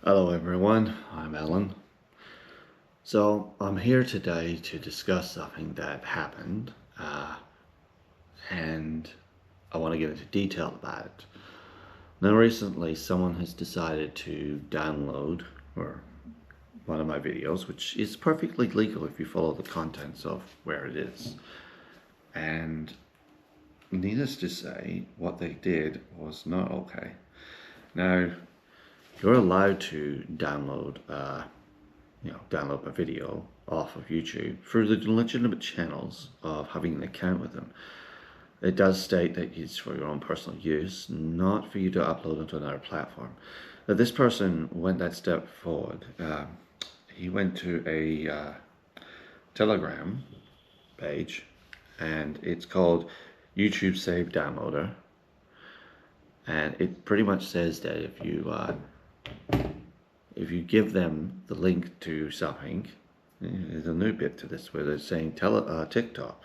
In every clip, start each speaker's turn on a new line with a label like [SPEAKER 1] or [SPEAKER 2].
[SPEAKER 1] Hello everyone, I'm Alan. So I'm here today to discuss something that happened and I want to get into detail about it. Now recently someone has decided to download or one of my videos, which is perfectly legal if you follow the contents of where it is. And needless to say, what they did was not okay. Now, you're allowed to download a video off of YouTube through the legitimate channels of having an account with them. It does state that it's for your own personal use, not for you to upload onto another platform. Now, this person went that step forward. He went to a Telegram page, and it's called YouTube Save Downloader. And it pretty much says that if you give them the link to something, there's a new bit to this where they're saying TikTok.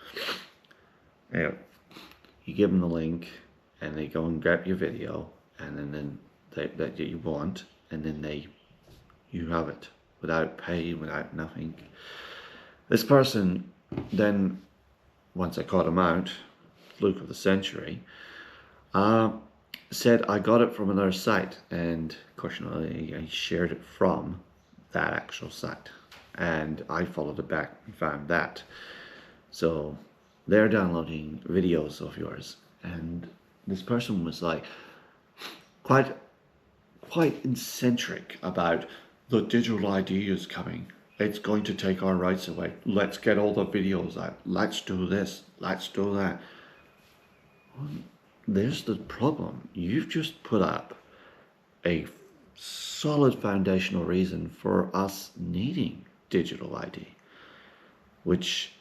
[SPEAKER 1] Anyway, you give them the link and they go and grab your video and then that you want, and then you have it without pay, without nothing. This person then, once I caught him out, Luke of the Century, said I got it from another site, and questionably I shared it from that actual site, and I followed it back and found that. So they're downloading videos of yours, and this person was like quite eccentric about the digital ID is coming. It's going to take our rights away. Let's get all the videos out. Let's do this. Let's do that. There's the problem. You've just put up a solid foundational reason for us needing digital ID, which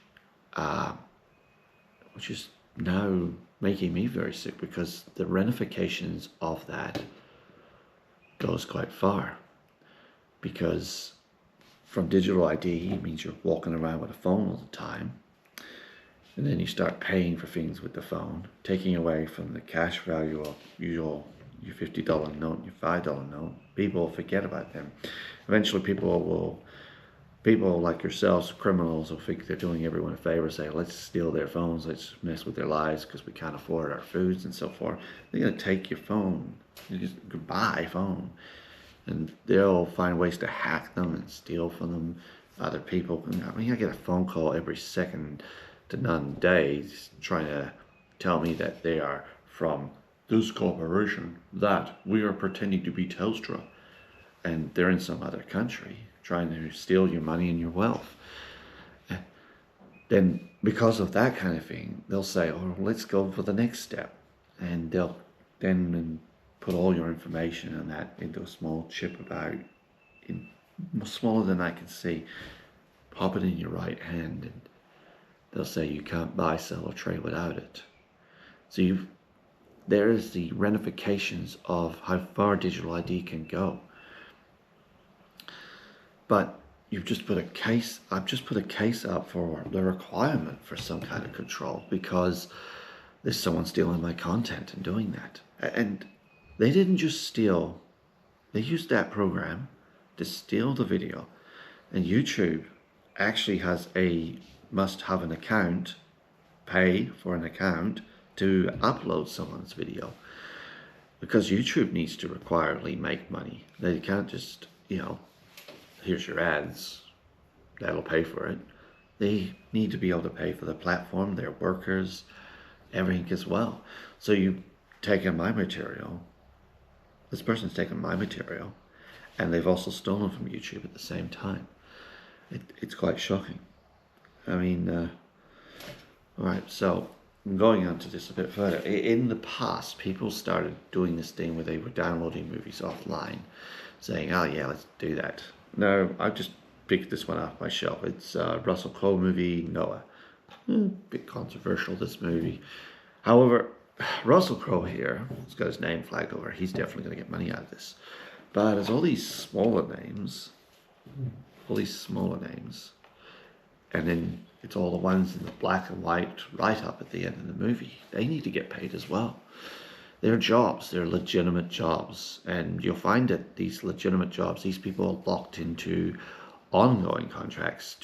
[SPEAKER 1] is now making me very sick, because the ramifications of that goes quite far. Because from digital ID means you're walking around with a phone all the time, and then you start paying for things with the phone, taking away from the cash value of your $50 note, your $5 note. People will forget about them. Eventually people like yourselves, criminals, will think they're doing everyone a favor, say, let's steal their phones, let's mess with their lives because we can't afford our foods and so forth. They're going to take your phone. You just buy a phone. And they'll find ways to hack them and steal from them. Other people, I mean, I get a phone call every second to none days trying to tell me that they are from this corporation, that we are pretending to be Telstra, and they're in some other country trying to steal your money and your wealth. Then because of that kind of thing, they'll say, oh, let's go for the next step, and they'll then put all your information on that into a small chip smaller than I can see, pop it in your right hand, and they'll say you can't buy, sell, or trade without it. So there is the ramifications of how far digital ID can go. But I've just put a case up for the requirement for some kind of control, because there's someone stealing my content and doing that. And they didn't just steal, they used that program to steal the video. And YouTube actually must have an account, pay for an account to upload someone's video, because YouTube needs to requirely make money. They can't just, here's your ads, that'll pay for it. They need to be able to pay for the platform, their workers, everything as well. So you've taken my material, this person's taken my material, and they've also stolen from YouTube at the same time. It's quite shocking. I mean, all right, so going on to this a bit further. In the past, people started doing this thing where they were downloading movies offline, saying, oh yeah, let's do that. No, I've just picked this one off my shelf. It's a Russell Crowe movie, Noah. Bit controversial, this movie. However, Russell Crowe here, he's got his name flagged over. He's definitely going to get money out of this. But there's all these smaller names, and then it's all the ones in the black and white write-up at the end of the movie. They need to get paid as well. They're jobs, they're legitimate jobs. And you'll find that these legitimate jobs, these people are locked into ongoing contracts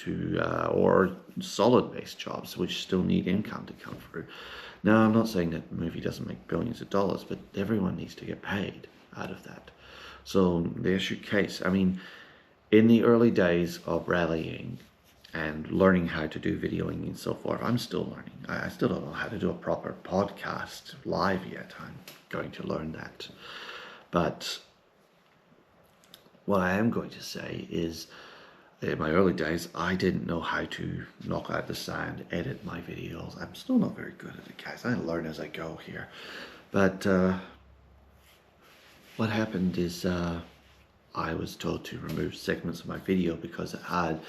[SPEAKER 1] or solid based jobs which still need income to come through. Now, I'm not saying that the movie doesn't make billions of dollars, but everyone needs to get paid out of that. So there's your case. I mean, in the early days of rallying and learning how to do videoing and so forth, I'm still learning. I still don't know how to do a proper podcast live yet. I'm going to learn that. But what I am going to say is, in my early days, I didn't know how to knock out the sound, edit my videos. I'm still not very good at it, guys. I learn as I go here. But what happened is I was told to remove segments of my video because it had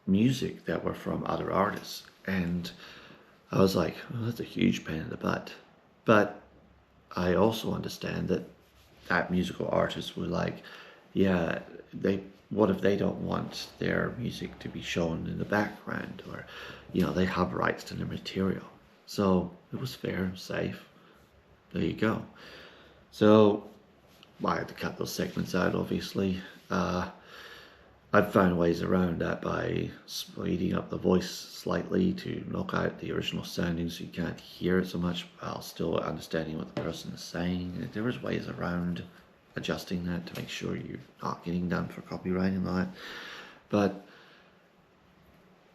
[SPEAKER 1] music that were from other artists. And I was like, oh, that's a huge pain in the butt. But I also understand that musical artists were like, yeah, what if they don't want their music to be shown in the background, or they have rights to the material. So it was fair and safe. There you go. So I had to cut those segments out, obviously. I've found ways around that by speeding up the voice slightly to knock out the original sounding so you can't hear it so much while still understanding what the person is saying. There was ways around adjusting that to make sure you're not getting done for copyright and all that. But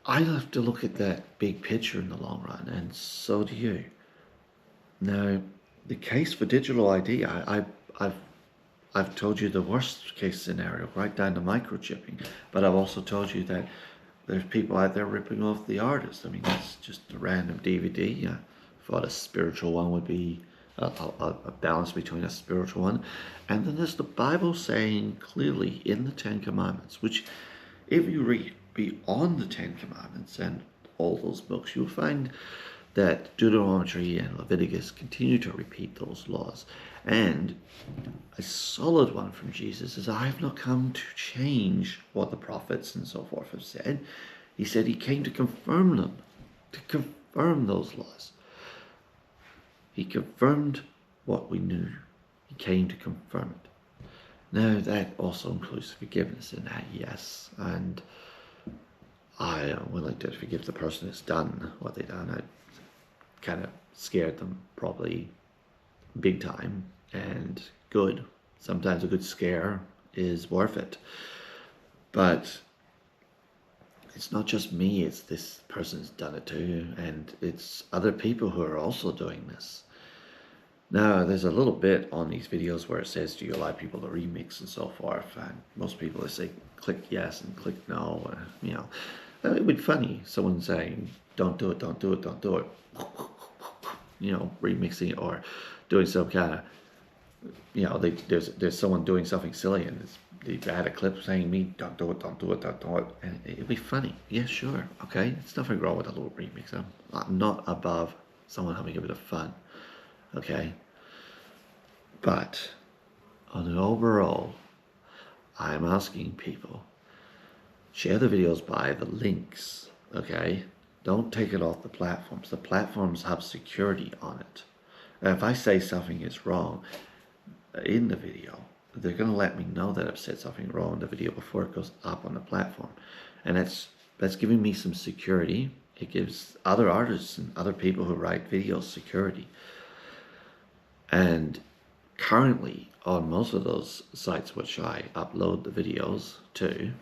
[SPEAKER 1] I have to look at that big picture in the long run, and so do you. Now, the case for digital ID, I've told you the worst case scenario, right down to microchipping, but I've also told you that there's people out there ripping off the artist. I mean, that's just a random DVD. I thought a spiritual one would be a balance between a spiritual one. And then there's the Bible saying clearly in the Ten Commandments, which if you read beyond the Ten Commandments and all those books, you'll find that Deuteronomy and Leviticus continue to repeat those laws. And a solid one from Jesus is, I have not come to change what the prophets and so forth have said. He said he came to confirm them, to confirm those laws. He confirmed what we knew. He came to confirm it. Now, that also includes forgiveness in that, yes. And I am willing to forgive the person that's done what they've done. I kind of scared them, probably big time, and good. Sometimes a good scare is worth it. But it's not just me, it's this person's done it too, and it's other people who are also doing this. Now, there's a little bit on these videos where it says, do you allow people to remix and so forth? And most people, they say, click yes and click no. It would be funny, someone saying, don't do it, don't do it, don't do it. Remixing it or doing some kind of, there's someone doing something silly and they had a clip saying me, don't do it, don't do it, don't do it. And it'd be funny. Yeah, sure. Okay. There's nothing wrong with a little remix. I'm not above someone having a bit of fun. Okay. But on an overall, I'm asking people, share the videos by the links. Okay. Don't take it off the platforms. The platforms have security on it. And if I say something is wrong in the video, they're going to let me know that I've said something wrong in the video before it goes up on the platform. And that's giving me some security. It gives other artists and other people who write videos security. And currently on most of those sites which I upload the videos to,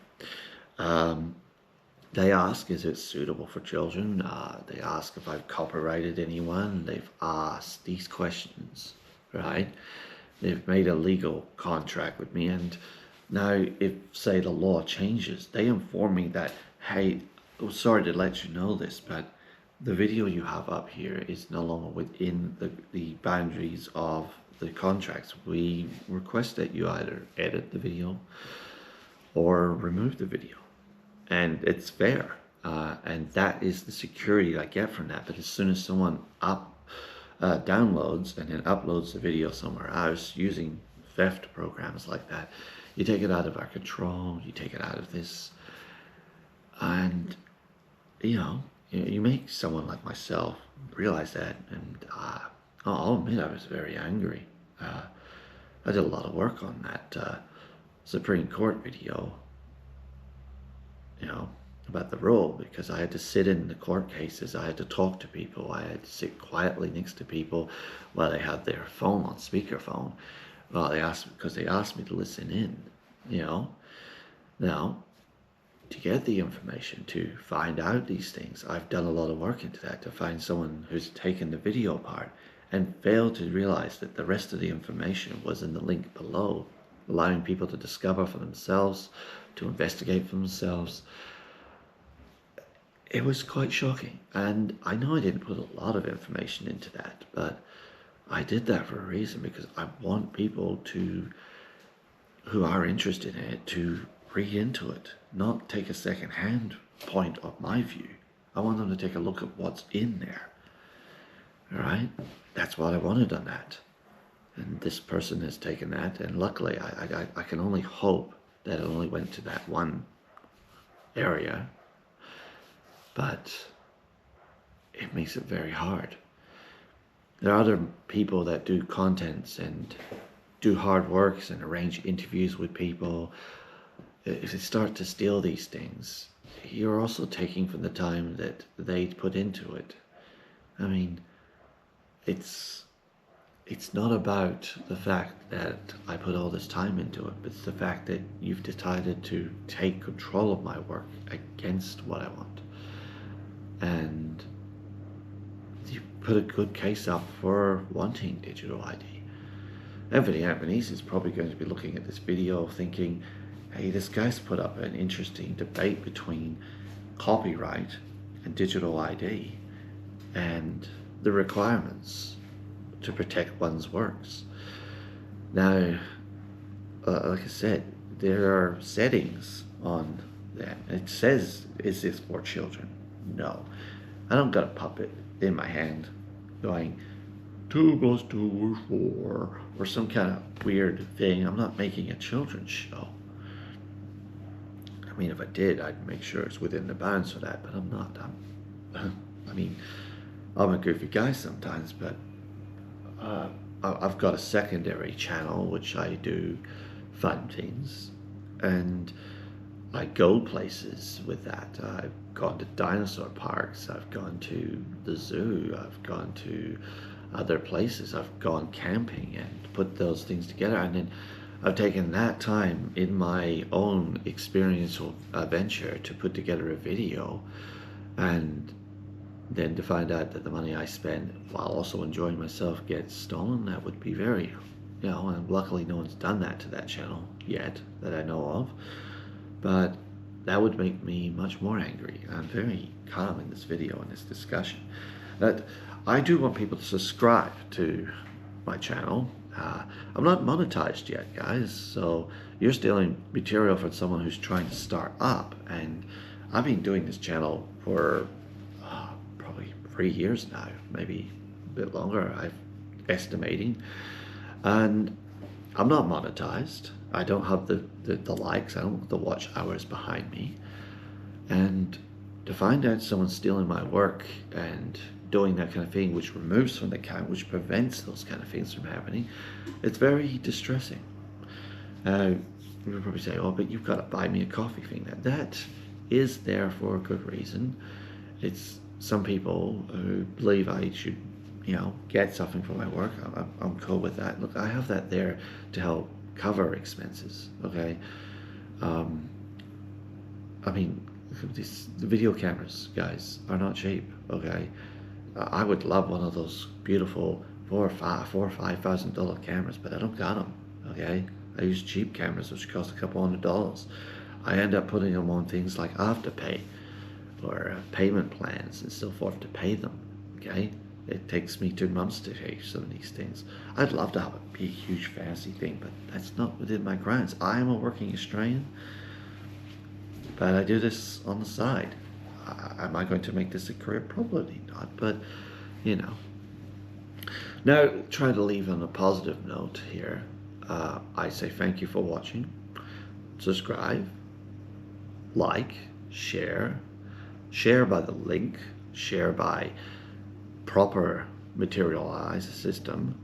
[SPEAKER 1] they ask, is it suitable for children? They ask if I've copyrighted anyone. They've asked these questions, right? They've made a legal contract with me. And now if, say, the law changes, they inform me that, hey, sorry to let you know this, but the video you have up here is no longer within the boundaries of the contracts. We request that you either edit the video or remove the video. And it's fair. And that is the security I get from that. But as soon as someone downloads and then uploads the video somewhere else using theft programs like that, you take it out of our control, you take it out of this. And, you make someone like myself realize that. And I'll admit I was very angry. I did a lot of work on that Supreme Court video, you know, about the rule, because I had to sit in the court cases. I had to talk to people. I had to sit quietly next to people while they had their phone on speakerphone. Well, because they asked me to listen in, you know. Now, to get the information, to find out these things, I've done a lot of work into that, to find someone who's taken the video part and failed to realize that the rest of the information was in the link below, allowing people to discover for themselves, to investigate for themselves. It was quite shocking, and I know I didn't put a lot of information into that, but I did that for a reason, because I want people who are interested in it to read into it, not take a second-hand point of my view. I want them to take a look at what's in there. All right? That's what I wanted on that. And this person has taken that, and luckily I can only hope that it only went to that one area, but it makes it very hard. There are other people that do contents and do hard works and arrange interviews with people. If you start to steal these things, you're also taking from the time that they put into it. I mean, it's not about the fact that I put all this time into it, but it's the fact that you've decided to take control of my work against what I want. And you put a good case up for wanting digital ID. Anthony Albanese is probably going to be looking at this video thinking, hey, this guy's put up an interesting debate between copyright and digital ID and the requirements to protect one's works. Now, like I said, there are settings on that. It says, is this for children? No. I don't got a puppet in my hand going 2 plus 2 is 4 or some kind of weird thing. I'm not making a children's show. I mean, if I did, I'd make sure it's within the bounds for that, but I'm not. I mean, I'm a goofy guy sometimes, but I've got a secondary channel which I do fun things, and I go places with that. I've gone to dinosaur parks, I've gone to the zoo, I've gone to other places, I've gone camping and put those things together, and then I've taken that time in my own experiential venture to put together a video, and then to find out that the money I spend while also enjoying myself gets stolen, that would be very, you know, and luckily no one's done that to that channel yet that I know of, but that would make me much more angry. I'm very calm in this video and this discussion. But I do want people to subscribe to my channel. I'm not monetized yet, guys, so you're stealing material from someone who's trying to start up, and I've been doing this channel for probably 3 years now, maybe a bit longer, I'm estimating, and I'm not monetized. I don't have the likes, I don't have the watch hours behind me, and to find out someone's stealing my work and doing that kind of thing, which removes from the account, which prevents those kind of things from happening, it's very distressing. You'll probably say, oh, but you've got to buy me a coffee thing. That is there for a good reason. It's some people who believe I should, you know, get something for my work. I'm cool with that. Look, I have that there to help cover expenses, okay? I mean, the video cameras, guys, are not cheap, okay? I would love one of those beautiful $4,000 or $5,000 cameras, but I don't got them, okay? I use cheap cameras which cost a couple $100. I end up putting them on things like Afterpay or payment plans and so forth to pay them, okay? It takes me 2 months to pay some of these things. I'd love to have it be a huge fancy thing, but that's not within my grants. I am a working Australian, but I do this on the side. Am I going to make this a career? Probably not, but you know. Now, try to leave on a positive note here. I say thank you for watching. Subscribe, like, share by the link, share by proper materialize a system.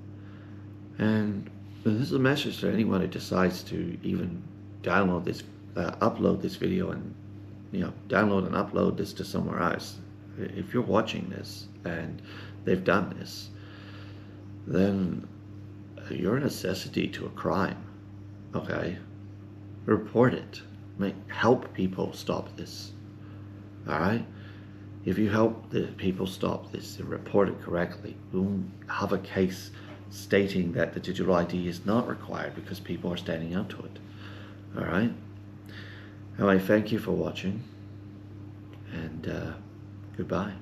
[SPEAKER 1] And this is a message to anyone who decides to even download this, upload this video, and download and upload this to somewhere else. If you're watching this and they've done this, then you're a necessity to a crime. Okay, report it. Help people stop this. All right. If you help the people stop this and report it correctly, we'll have a case stating that the digital ID is not required because people are standing up to it. All right. Anyway, thank you for watching, and goodbye.